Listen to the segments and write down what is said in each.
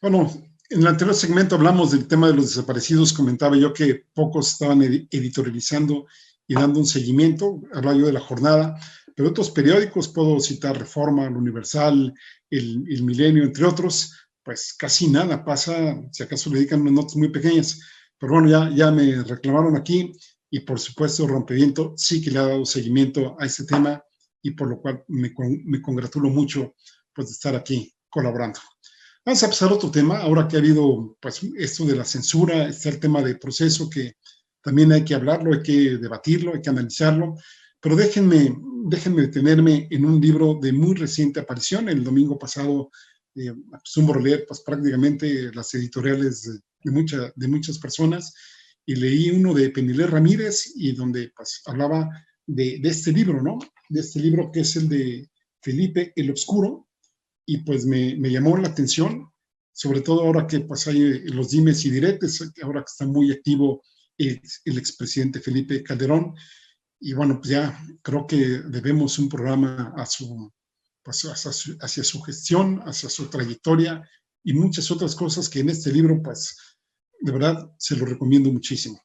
Bueno, en el anterior segmento hablamos del tema de los desaparecidos. Comentaba yo que pocos estaban editorializando y dando un seguimiento. Hablaba yo de La Jornada, pero otros periódicos, puedo citar Reforma, El Universal, el Milenio, entre otros, pues casi nada pasa, si acaso le dedican unas notas muy pequeñas. Pero bueno, ya me reclamaron aquí y por supuesto Rompeviento sí que le ha dado seguimiento a este tema y por lo cual me congratulo mucho pues, de estar aquí colaborando. Vamos a pasar a otro tema, ahora que ha habido pues, esto de la censura, está el tema de proceso que también hay que hablarlo, hay que debatirlo, hay que analizarlo, pero déjenme detenerme en un libro de muy reciente aparición. El domingo pasado acostumbro leer pues, prácticamente las editoriales de muchas personas y leí uno de Penilé Ramírez y donde pues, hablaba de este libro, ¿no? De este libro que es el de Felipe el Obscuro, y pues me llamó la atención, sobre todo ahora que pues hay los dimes y diretes, ahora que está muy activo el expresidente Felipe Calderón, y bueno, pues ya creo que debemos un programa pues hacia su gestión, hacia su trayectoria y muchas otras cosas que en este libro, pues, de verdad, se lo recomiendo muchísimo.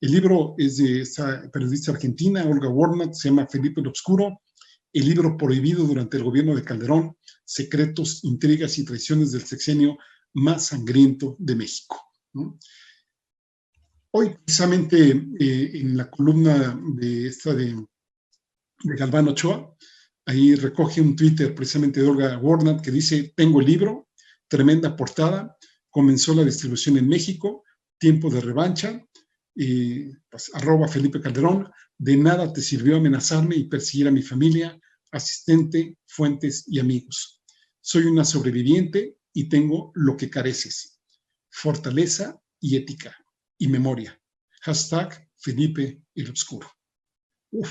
El libro es de esta periodista argentina, Olga Warnat, se llama Felipe el Obscuro, el libro prohibido durante el gobierno de Calderón, secretos, intrigas y traiciones del sexenio más sangriento de México, ¿no? Hoy, precisamente, en la columna de Galván Ochoa, ahí recoge un Twitter precisamente de Olga Warnat que dice: tengo el libro, tremenda portada, comenzó la distribución en México, tiempo de revancha, pues, @Felipe Calderón, de nada te sirvió amenazarme y perseguir a mi familia, asistente, fuentes y amigos. Soy una sobreviviente y tengo lo que careces: fortaleza y ética y memoria. #Felipe el Obscuro. Uf,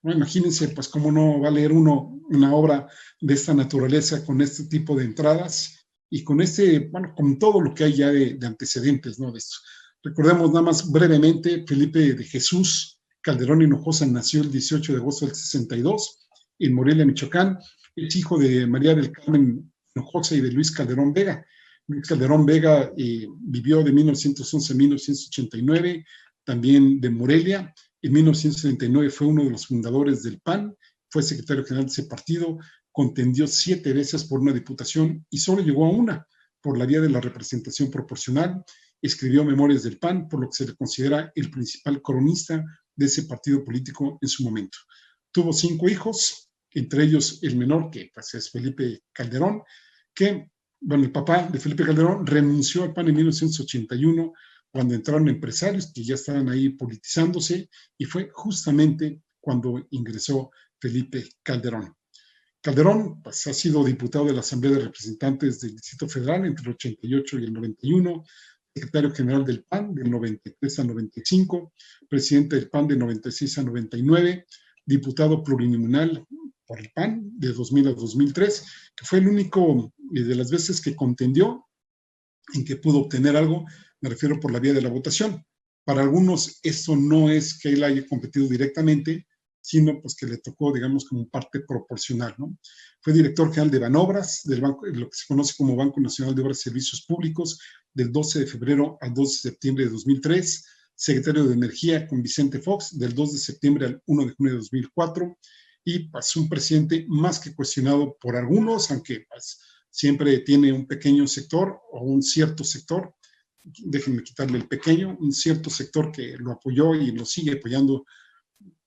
no, imagínense, pues, cómo no va a leer uno una obra de esta naturaleza con este tipo de entradas y con bueno, con todo lo que hay ya de antecedentes, ¿no? De esto. Recordemos nada más brevemente, Felipe de Jesús Calderón Hinojosa nació el 18 de agosto del 62 en Morelia, Michoacán. Es hijo de María del Carmen Hinojosa y de Luis Calderón Vega. Luis Calderón Vega vivió de 1911 a 1989, también de Morelia. En 1979 fue uno de los fundadores del PAN, fue secretario general de ese partido, contendió 7 veces por una diputación y solo llegó a una por la vía de la representación proporcional. Escribió Memorias del PAN, por lo que se le considera el principal cronista de ese partido político en su momento. Tuvo 5 hijos, entre ellos el menor, que pues, es Felipe Calderón, que, bueno, el papá de Felipe Calderón renunció al PAN en 1981 cuando entraron empresarios que ya estaban ahí politizándose, y fue justamente cuando ingresó Felipe Calderón. Calderón pues, ha sido diputado de la Asamblea de Representantes del Distrito Federal entre el 88 y el 91, secretario general del PAN del 93 a 95, presidente del PAN de 96 a 99, diputado plurinominal por el PAN de 2000 a 2003, que fue el único de las veces que contendió en que pudo obtener algo, me refiero por la vía de la votación. Para algunos esto no es que él haya competido directamente, sino pues que le tocó, digamos, como parte proporcional, ¿no? Fue director general de Banobras, del banco, lo que se conoce como Banco Nacional de Obras y Servicios Públicos, del 12 de febrero al 2 de septiembre de 2003, secretario de Energía con Vicente Fox, del 2 de septiembre al 1 de junio de 2004, y pues un presidente más que cuestionado por algunos, aunque pues, siempre tiene un pequeño sector o un cierto sector, déjenme quitarle el pequeño, un cierto sector que lo apoyó y lo sigue apoyando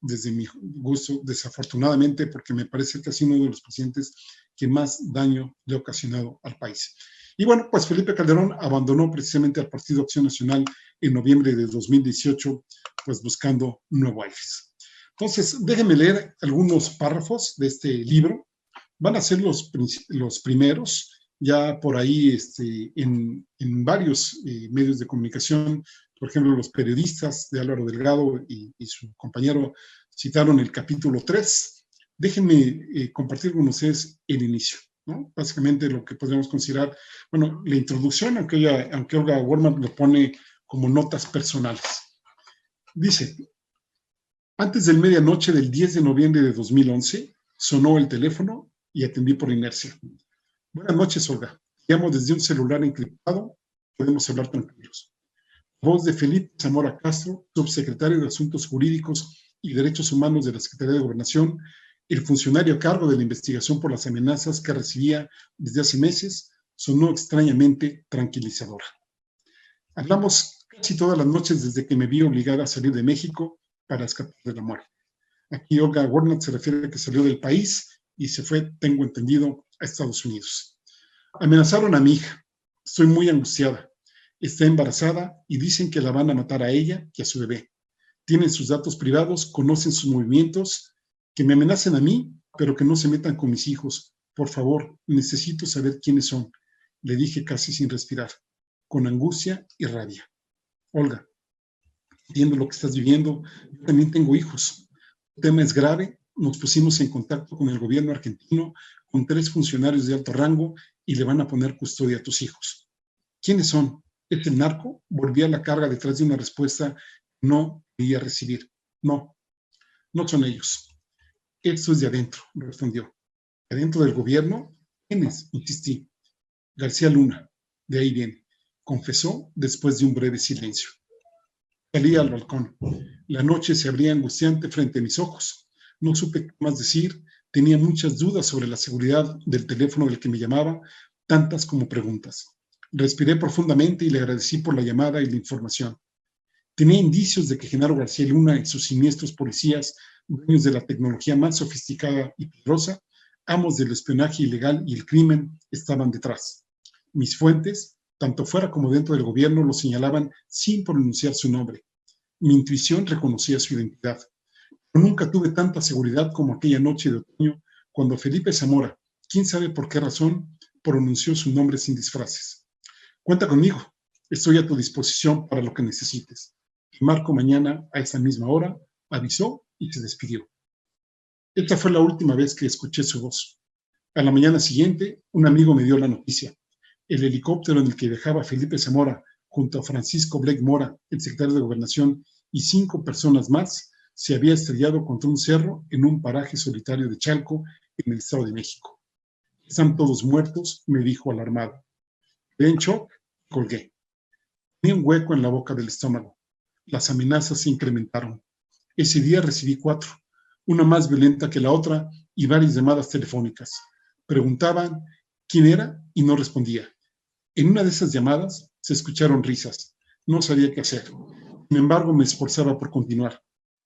desde mi gusto, desafortunadamente, porque me parece que ha sido uno de los presidentes que más daño le ha ocasionado al país. Y bueno, pues Felipe Calderón abandonó precisamente al Partido Acción Nacional en noviembre de 2018, pues buscando nuevo aire. Entonces, déjenme leer algunos párrafos de este libro. Van a ser los primeros, ya por ahí en varios medios de comunicación, por ejemplo, los periodistas de Álvaro Delgado y su compañero citaron el capítulo 3. Déjenme compartir con ustedes el inicio, ¿no? Básicamente lo que podríamos considerar, bueno, la introducción, aunque Olga Warnat lo pone como notas personales. Dice: antes del medianoche del 10 de noviembre de 2011, sonó el teléfono y atendí por inercia. Buenas noches, Olga. Llamo desde un celular encriptado, podemos hablar tranquilos. Voz de Felipe Zamora Castro, subsecretario de Asuntos Jurídicos y Derechos Humanos de la Secretaría de Gobernación, el funcionario a cargo de la investigación por las amenazas que recibía desde hace meses, sonó extrañamente tranquilizadora. Hablamos casi todas las noches desde que me vi obligada a salir de México para escapar de la muerte. Aquí Olga Warnat se refiere a que salió del país y se fue, tengo entendido, a Estados Unidos. Amenazaron a mi hija. Estoy muy angustiada. Está embarazada y dicen que la van a matar a ella y a su bebé. Tienen sus datos privados, conocen sus movimientos, que me amenacen a mí, pero que no se metan con mis hijos. Por favor, necesito saber quiénes son. Le dije casi sin respirar, con angustia y rabia. Olga, entiendo lo que estás viviendo. Yo también tengo hijos. El tema es grave. Nos pusimos en contacto con el gobierno argentino, con 3 funcionarios de alto rango y le van a poner custodia a tus hijos. ¿Quiénes son? ¿Es el narco? Volví a la carga detrás de una respuesta que no quería recibir. No, no son ellos. Esto es de adentro, respondió. ¿De adentro del gobierno? ¿Quiénes? Insistí. García Luna, de ahí viene, confesó después de un breve silencio. Salí al balcón. La noche se abría angustiante frente a mis ojos. No supe qué más decir. Tenía muchas dudas sobre la seguridad del teléfono del que me llamaba, tantas como preguntas. Respiré profundamente y le agradecí por la llamada y la información. Tenía indicios de que Genaro García Luna y sus siniestros policías, dueños de la tecnología más sofisticada y poderosa, amos del espionaje ilegal y el crimen, estaban detrás. Mis fuentes, tanto fuera como dentro del gobierno, lo señalaban sin pronunciar su nombre. Mi intuición reconocía su identidad. Pero nunca tuve tanta seguridad como aquella noche de otoño, cuando Felipe Zamora, quién sabe por qué razón, pronunció su nombre sin disfraces. Cuenta conmigo, estoy a tu disposición para lo que necesites. Te marco mañana a esa misma hora, avisó y se despidió. Esta fue la última vez que escuché su voz. A la mañana siguiente, un amigo me dio la noticia. El helicóptero en el que viajaba Felipe Zamora, junto a Francisco Blake Mora, el secretario de Gobernación, y 5 personas más, se había estrellado contra un cerro en un paraje solitario de Chalco, en el Estado de México. Están todos muertos, me dijo alarmado. Quedé en shock, colgué. Tenía un hueco en la boca del estómago. Las amenazas se incrementaron. Ese día recibí 4, una más violenta que la otra y varias llamadas telefónicas. Preguntaban quién era y no respondía. En una de esas llamadas se escucharon risas. No sabía qué hacer. Sin embargo, me esforzaba por continuar.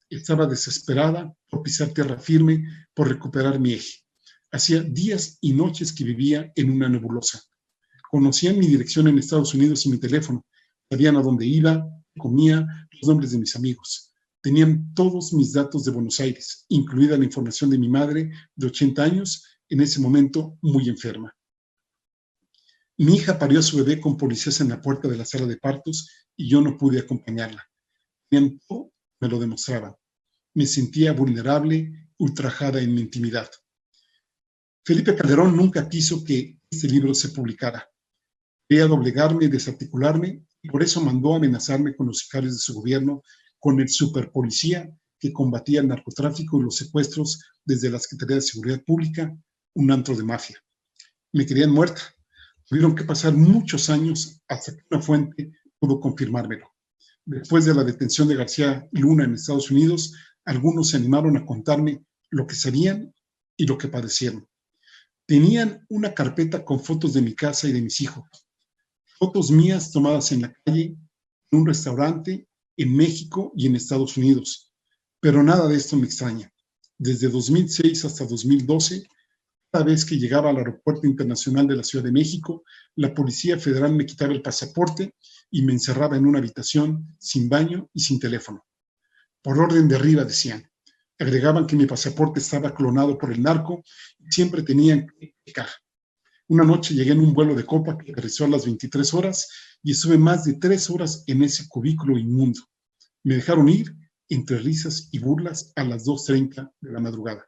Estaba desesperada por pisar tierra firme, por recuperar mi eje. Hacía días y noches que vivía en una nebulosa. Conocían mi dirección en Estados Unidos y mi teléfono. Sabían a dónde iba, comía, los nombres de mis amigos. Tenían todos mis datos de Buenos Aires, incluida la información de mi madre de 80 años, en ese momento muy enferma. Mi hija parió a su bebé con policías en la puerta de la sala de partos y yo no pude acompañarla. Tenían todo, me lo demostraban. Me sentía vulnerable, ultrajada en mi intimidad. Felipe Calderón nunca quiso que este libro se publicara. Quería doblegarme y desarticularme, y por eso mandó amenazarme con los sicarios de su gobierno, con el superpolicía que combatía el narcotráfico y los secuestros desde la Secretaría de Seguridad Pública, un antro de mafia. Me querían muerta. Tuvieron que pasar muchos años hasta que una fuente pudo confirmármelo. Después de la detención de García Luna en Estados Unidos, algunos se animaron a contarme lo que sabían y lo que padecieron. Tenían una carpeta con fotos de mi casa y de mis hijos. Fotos mías tomadas en la calle, en un restaurante, en México y en Estados Unidos. Pero nada de esto me extraña. Desde 2006 hasta 2012, cada vez que llegaba al Aeropuerto Internacional de la Ciudad de México, la Policía Federal me quitaba el pasaporte y me encerraba en una habitación sin baño y sin teléfono. Por orden de arriba, decían. Agregaban que mi pasaporte estaba clonado por el narco y siempre tenían que checar. Una noche llegué en un vuelo de copa que aterrizó a las 23 horas y estuve más de 3 horas en ese cubículo inmundo. Me dejaron ir entre risas y burlas a las 2:30 de la madrugada.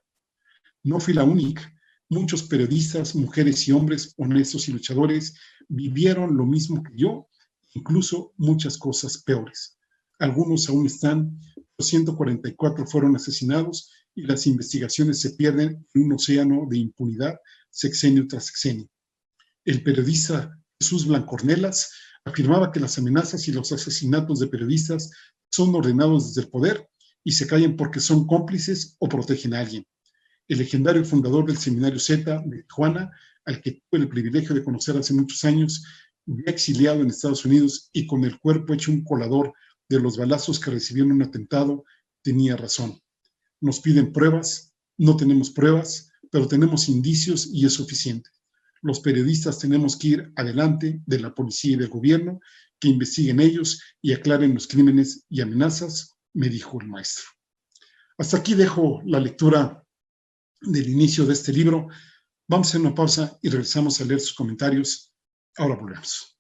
No fui la única. Muchos periodistas, mujeres y hombres honestos y luchadores vivieron lo mismo que yo, incluso muchas cosas peores. Algunos aún están, 144 fueron asesinados y las investigaciones se pierden en un océano de impunidad sexenio tras sexenio. El periodista Jesús Blancornelas afirmaba que las amenazas y los asesinatos de periodistas son ordenados desde el poder y se callan porque son cómplices o protegen a alguien. El legendario fundador del Seminario Z de Tijuana, al que tuve el privilegio de conocer hace muchos años, ya exiliado en Estados Unidos y con el cuerpo hecho un colador de los balazos que recibió en un atentado, tenía razón. Nos piden pruebas, no tenemos pruebas, pero tenemos indicios y es suficiente. Los periodistas tenemos que ir adelante de la policía y del gobierno, que investiguen ellos y aclaren los crímenes y amenazas, me dijo el maestro. Hasta aquí dejo la lectura del inicio de este libro. Vamos a hacer una pausa y regresamos a leer sus comentarios. Ahora volvemos.